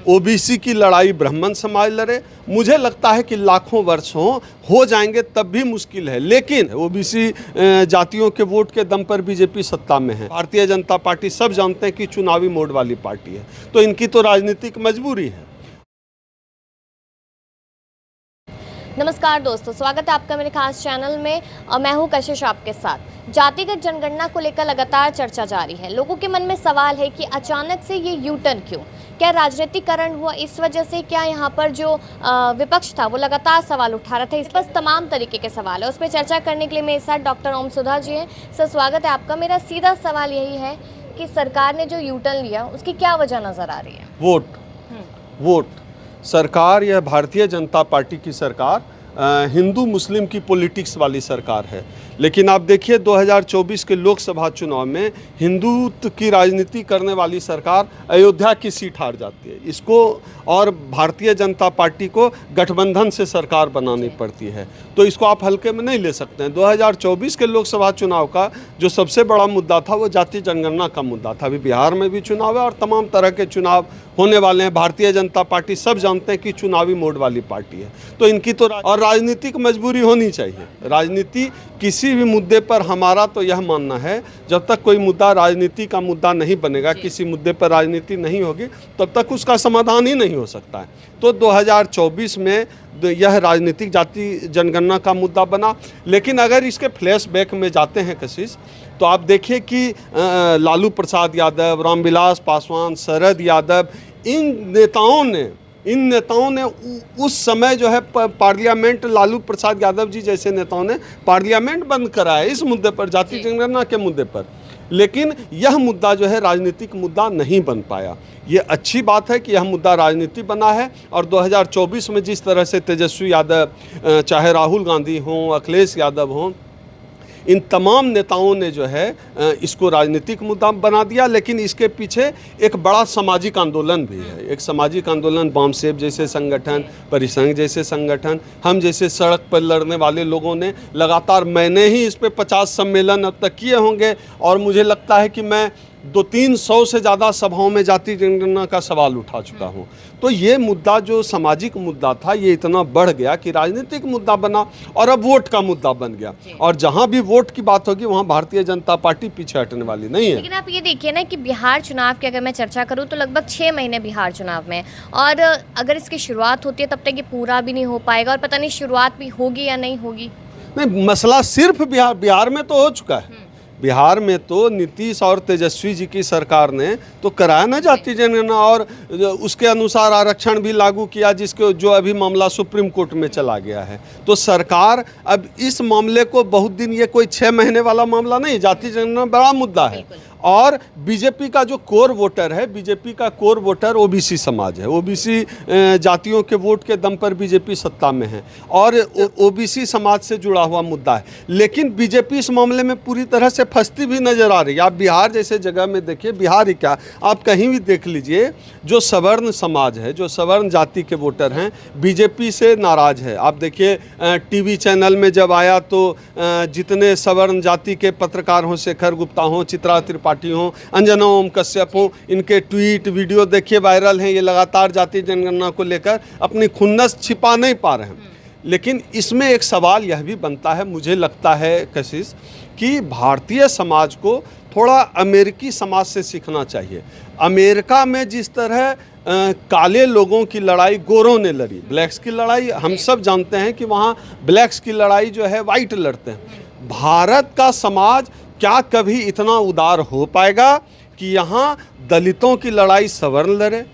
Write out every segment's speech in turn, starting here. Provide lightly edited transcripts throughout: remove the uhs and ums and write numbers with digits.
OBC की लड़ाई ब्राह्मण समाज लड़े। मुझे लगता है कि लाखों वर्ष हो जाएंगे तब भी मुश्किल है, लेकिन ओबीसी जातियों के वोट के दम पर बीजेपी सत्ता में है। भारतीय जनता पार्टी सब जानते हैं कि चुनावी मोड वाली पार्टी है, तो इनकी तो राजनीतिक मजबूरी है। नमस्कार दोस्तों, स्वागत है आपका मेरे खास चैनल में और मैं हूं कशिश आपके साथ। जातिगत जनगणना को लेकर लगातार चर्चा जारी है। लोगों के मन में सवाल है कि अचानक से ये यू टर्न क्यों? क्या राजनीतिकरण हुआ इस वजह से? क्या यहाँ पर जो विपक्ष था वो लगातार सवाल उठा रहा था? इस पर तमाम तरीके के सवाल है। उस पर चर्चा करने के लिए मेरे साथ डॉक्टर ओम सुधा जी हैं। सर, स्वागत है आपका। मेरा सीधा सवाल यही है कि सरकार ने जो यू टर्न लिया उसकी क्या वजह नज़र आ रही है? वोट सरकार, यह भारतीय जनता पार्टी की सरकार हिंदू मुस्लिम की पॉलिटिक्स वाली सरकार है। लेकिन आप देखिए 2024 के लोकसभा चुनाव में हिंदुत्व की राजनीति करने वाली सरकार अयोध्या की सीट हार जाती है। इसको और भारतीय जनता पार्टी को गठबंधन से सरकार बनानी पड़ती है, तो इसको आप हल्के में नहीं ले सकते हैं। 2024 के लोकसभा चुनाव का जो सबसे बड़ा मुद्दा था वो जाति जनगणना का मुद्दा था। अभी बिहार में भी चुनाव है और तमाम तरह के चुनाव होने वाले हैं। भारतीय जनता पार्टी सब जानते हैं कि चुनावी मोड वाली पार्टी है, तो इनकी तो और राजनीतिक मजबूरी होनी चाहिए। राजनीति किसी भी मुद्दे पर, हमारा तो यह मानना है, जब तक कोई मुद्दा राजनीति का मुद्दा नहीं बनेगा, किसी मुद्दे पर राजनीति नहीं होगी, तब तक उसका समाधान ही नहीं हो सकता है। तो 2024 में यह राजनीतिक जाति जनगणना का मुद्दा बना। लेकिन अगर इसके फ्लैशबैक में जाते हैं कशिश, तो आप देखिए कि लालू प्रसाद यादव, रामविलास पासवान, शरद यादव, इन नेताओं ने उस समय जो है पार्लियामेंट, लालू प्रसाद यादव जी जैसे नेताओं ने पार्लियामेंट बंद कराया इस मुद्दे पर, जाति जनगणना के मुद्दे पर। लेकिन यह मुद्दा जो है राजनीतिक मुद्दा नहीं बन पाया। ये अच्छी बात है कि यह मुद्दा राजनीति बना है। और 2024 में जिस तरह से तेजस्वी यादव, चाहे राहुल गांधी हों, अखिलेश यादव हों, इन तमाम नेताओं ने जो है इसको राजनीतिक मुद्दा बना दिया। लेकिन इसके पीछे एक बड़ा सामाजिक आंदोलन भी है। एक सामाजिक आंदोलन, बामसेब जैसे संगठन, परिसंघ जैसे संगठन, हम जैसे सड़क पर लड़ने वाले लोगों ने लगातार, मैंने ही इस पर 50 सम्मेलन अब तक किए होंगे और मुझे लगता है कि मैं 200-300 से ज़्यादा सभाओं में जाति जनगणना का सवाल उठा चुका हूँ। तो ये मुद्दा जो सामाजिक मुद्दा था, ये इतना बढ़ गया कि राजनीतिक मुद्दा बना और अब वोट का मुद्दा बन गया। और जहाँ भी वोट की बात होगी वहाँ भारतीय जनता पार्टी पीछे हटने वाली नहीं है। लेकिन आप ये देखिए ना कि बिहार चुनाव की अगर मैं चर्चा करूँ तो लगभग 6 महीने बिहार चुनाव में, और अगर इसकी शुरुआत होती है तब तक ये पूरा भी नहीं हो पाएगा, और पता नहीं शुरुआत भी होगी या नहीं होगी। नहीं, मसला सिर्फ बिहार में तो हो चुका है। बिहार में तो नीतीश और तेजस्वी जी की सरकार ने तो कराया ना जाति जनगणना, और उसके अनुसार आरक्षण भी लागू किया, जिसके जो अभी मामला सुप्रीम कोर्ट में चला गया है। तो सरकार अब इस मामले को बहुत दिन, ये कोई 6 महीने वाला मामला नहीं, जाति जनगणना बड़ा मुद्दा है। और बीजेपी का जो कोर वोटर है, बीजेपी का कोर वोटर ओबीसी समाज है। ओबीसी जातियों के वोट के दम पर बीजेपी सत्ता में है और ओबीसी समाज से जुड़ा हुआ मुद्दा है। लेकिन बीजेपी इस मामले में पूरी तरह से फंसती भी नजर आ रही है। आप बिहार जैसे जगह में देखिए, बिहार ही क्या, आप कहीं भी देख लीजिए, जो सवर्ण समाज है, जो सवर्ण जाति के वोटर हैं, बीजेपी से नाराज है। आप देखिए टीवी चैनल में जब आया तो जितने सवर्ण जाति के पत्रकार हों, शेखर गुप्ता हों, चित्रा त्रिपाठी हों, अंजना ओम कश्यप हों, इनके ट्वीट वीडियो देखिए वायरल हैं। ये लगातार जाति जनगणना को लेकर अपनी खुन्नस छिपा नहीं पा रहे हैं। लेकिन इसमें एक सवाल यह भी बनता है, मुझे लगता है कशिश, कि भारतीय समाज को थोड़ा अमेरिकी समाज से सीखना चाहिए। अमेरिका में जिस तरह काले लोगों की लड़ाई गोरों ने लड़ी, ब्लैक्स की लड़ाई, हम सब जानते हैं कि वहाँ ब्लैक्स की लड़ाई जो है वाइट लड़ते हैं। भारत का समाज क्या कभी इतना उदार हो पाएगा कि यहाँ दलितों की लड़ाई सवर्ण लड़े,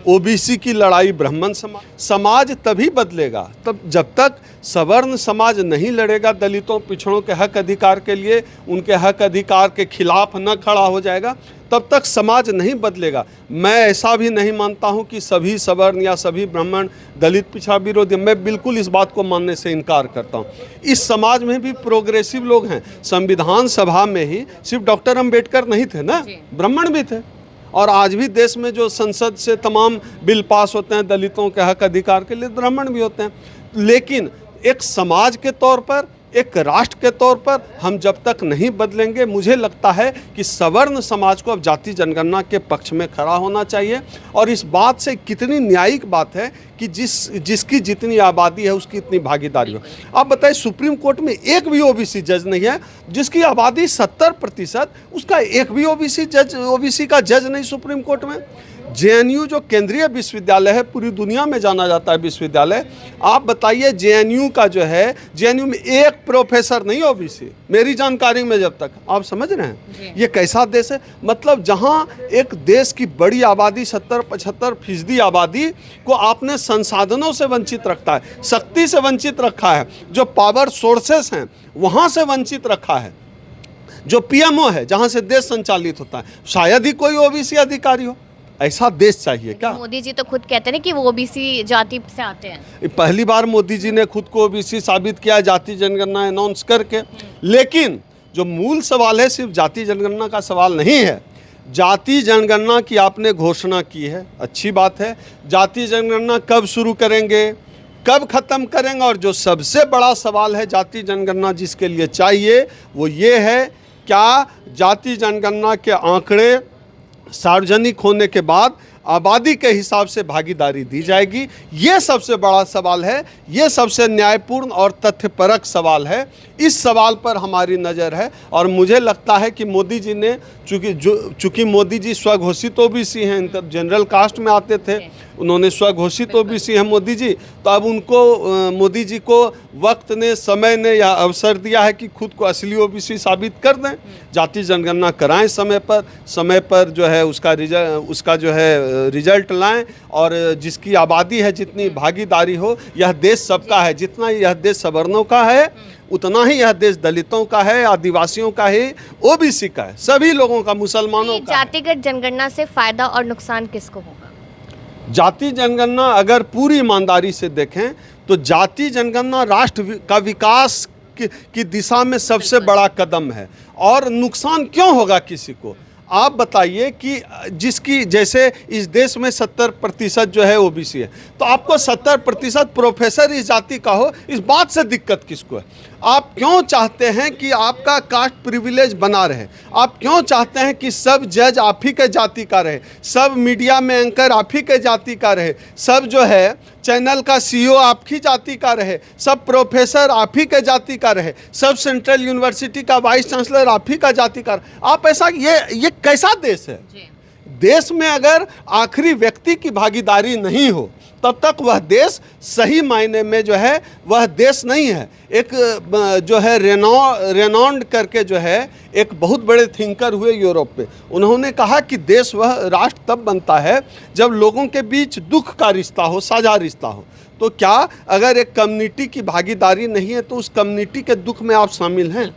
ओबीसी की लड़ाई ब्राह्मण समाज तभी बदलेगा तब जब तक सवर्ण समाज नहीं लड़ेगा दलितों पिछड़ों के हक अधिकार के लिए, उनके हक अधिकार के खिलाफ न खड़ा हो जाएगा, तब तक समाज नहीं बदलेगा। मैं ऐसा भी नहीं मानता हूं कि सभी सवर्ण या सभी ब्राह्मण दलित पिछड़ा विरोधी, मैं बिल्कुल इस बात को मानने से इनकार करता हूं। इस समाज में भी प्रोग्रेसिव लोग हैं। संविधान सभा में ही सिर्फ डॉक्टर अम्बेडकर नहीं थे ना, ब्राह्मण भी थे। और आज भी देश में जो संसद से तमाम बिल पास होते हैं दलितों के हक अधिकार के लिए, ब्राह्मण भी होते हैं। लेकिन एक समाज के तौर पर, एक राष्ट्र के तौर पर हम जब तक नहीं बदलेंगे, मुझे लगता है कि सवर्ण समाज को अब जाति जनगणना के पक्ष में खड़ा होना चाहिए। और इस बात से कितनी न्यायिक बात है कि जिसकी जितनी आबादी है उसकी इतनी भागीदारी हो। आप बताइए, सुप्रीम कोर्ट में एक भी ओबीसी जज नहीं है, जिसकी आबादी 70%, उसका एक भी ओबीसी का जज नहीं सुप्रीम कोर्ट में। जेएनयू जो केंद्रीय विश्वविद्यालय है, पूरी दुनिया में जाना जाता है विश्वविद्यालय, आप बताइए जेएनयू का जो है, जेएनयू में एक प्रोफेसर नहीं ओबीसी, मेरी जानकारी में जब तक। आप समझ रहे हैं ये कैसा देश है? मतलब जहां एक देश की बड़ी आबादी 70-75% आबादी को आपने संसाधनों से वंचित रखता है, शक्ति से वंचित रखा है, जो पावर सोर्सेस हैं वहां से वंचित रखा है, जो पीएमओ है जहां से देश संचालित होता है, शायद ही कोई ओबीसी अधिकारी हो। ऐसा देश चाहिए क्या? मोदी जी तो खुद कहते हैं कि वो ओबीसी जाति से आते हैं। पहली बार मोदी जी ने खुद को ओबीसी साबित किया जाति जनगणना अनाउंस करके। लेकिन जो मूल सवाल है सिर्फ जाति जनगणना का सवाल नहीं है। जाति जनगणना की आपने घोषणा की है, अच्छी बात है। जाति जनगणना कब शुरू करेंगे, कब खत्म करेंगे? और जो सबसे बड़ा सवाल है जाति जनगणना जिसके लिए चाहिए वो ये है, क्या जाति जनगणना के आंकड़े सार्वजनिक होने के बाद आबादी के हिसाब से भागीदारी दी जाएगी? ये सबसे बड़ा सवाल है, ये सबसे न्यायपूर्ण और तथ्यपरक सवाल है। इस सवाल पर हमारी नज़र है और मुझे लगता है कि मोदी जी ने, चूँकि मोदी जी स्वघोषित ओबीसी हैं, जनरल कास्ट में आते थे, उन्होंने स्वघोषित ओबीसी हैं मोदी जी, तो अब उनको मोदी जी को वक्त ने, समय ने यह अवसर दिया है कि खुद को असली ओबीसी साबित कर दें। जाति जनगणना कराएं समय पर जो है उसका जो है रिजल्ट लाएं, और जिसकी आबादी है जितनी भागीदारी हो। यह देश सबका है, जितना यह देश सवर्णों का है उतना ही यह देश दलितों का है, आदिवासियों का है, ओबीसी का है, सभी लोगों का, मुसलमानों का। जातिगत जनगणना से फायदा और नुकसान किसको होगा? जाति जनगणना अगर पूरी ईमानदारी से देखें तो जाति जनगणना राष्ट्र का विकास की दिशा में सबसे बड़ा कदम है। और नुकसान क्यों होगा किसी को? आप बताइए कि जिसकी, जैसे इस देश में 70% जो है ओबीसी है, तो आपको 70% प्रोफेसर इस जाति का हो, इस बात से दिक्कत किसको है? आप क्यों चाहते हैं कि आपका कास्ट प्रिविलेज बना रहे? आप क्यों चाहते हैं कि सब जज आप ही के जाति का रहे, सब मीडिया में एंकर आप ही के जाति का रहे, सब जो है चैनल का सीईओ आप ही जाति का रहे, सब प्रोफेसर आप ही के जाति का रहे, सब सेंट्रल यूनिवर्सिटी का वाइस चांसलर आप ही का जाति का रहे? आप ऐसा, ये कैसा देश है? देश में अगर आखिरी व्यक्ति की भागीदारी नहीं हो तब तक वह देश सही मायने में जो है वह देश नहीं है। एक जो है रेनॉल्ड करके जो है एक बहुत बड़े थिंकर हुए यूरोप में, उन्होंने कहा कि देश वह राष्ट्र तब बनता है जब लोगों के बीच दुख का रिश्ता हो, साझा रिश्ता हो। तो क्या अगर एक कम्युनिटी की भागीदारी नहीं है तो उस कम्युनिटी के दुख में आप शामिल हैं?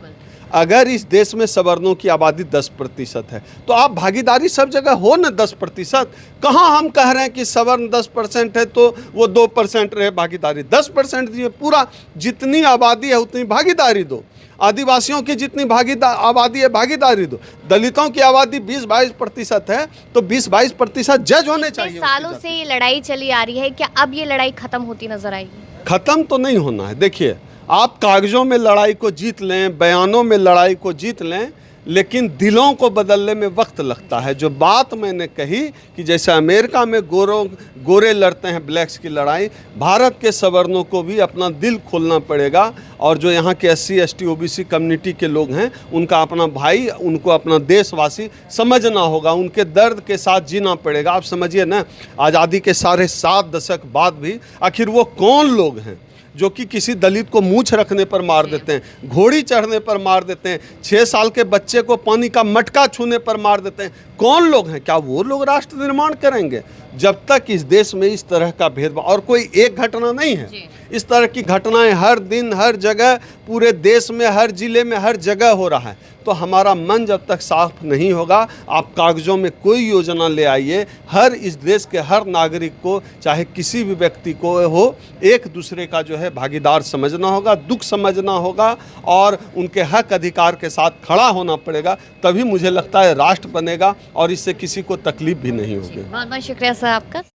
अगर इस देश में सवर्णों की आबादी 10% है तो आप भागीदारी सब जगह हो न 10%। कहाँ हम कह रहे हैं कि सवर्ण 10% है तो वो 2% रहे भागीदारी, 10% दिए, पूरा जितनी आबादी है उतनी भागीदारी दो। आदिवासियों की जितनी आबादी है भागीदारी दो। दलितों की आबादी 20-22% है तो 20-22% जज होने चाहिए। सालों से ये लड़ाई चली आ रही है, क्या अब ये लड़ाई खत्म होती नजर आएगी? खत्म तो नहीं होना है। देखिए, आप कागजों में लड़ाई को जीत लें, बयानों में लड़ाई को जीत लें, लेकिन दिलों को बदलने में वक्त लगता है। जो बात मैंने कही कि जैसे अमेरिका में गोरे लड़ते हैं ब्लैक्स की लड़ाई, भारत के सवर्णों को भी अपना दिल खोलना पड़ेगा। और जो यहाँ के SC ST OBC कम्युनिटी के लोग हैं, उनका अपना भाई, उनको अपना देशवासी समझना होगा, उनके दर्द के साथ जीना पड़ेगा। आप समझिए ना, आज़ादी के 7.5 दशक बाद भी आखिर वो कौन लोग हैं जो कि किसी दलित को मूंछ रखने पर मार देते हैं, घोड़ी चढ़ने पर मार देते हैं, 6 साल के बच्चे को पानी का मटका छूने पर मार देते हैं? कौन लोग हैं? क्या वो लोग राष्ट्र निर्माण करेंगे? जब तक इस देश में इस तरह का भेदभाव, और कोई एक घटना नहीं है, इस तरह की घटनाएं हर दिन हर जगह पूरे देश में, हर जिले में, हर जगह हो रहा है। तो हमारा मन जब तक साफ नहीं होगा, आप कागजों में कोई योजना ले आइए, हर इस देश के हर नागरिक को, चाहे किसी भी व्यक्ति को हो, एक दूसरे का जो है भागीदार समझना होगा, दुख समझना होगा और उनके हक अधिकार के साथ खड़ा होना पड़ेगा। तभी मुझे लगता है राष्ट्र बनेगा और इससे किसी को तकलीफ भी नहीं होगी। बहुत बहुत शुक्रिया सर आपका।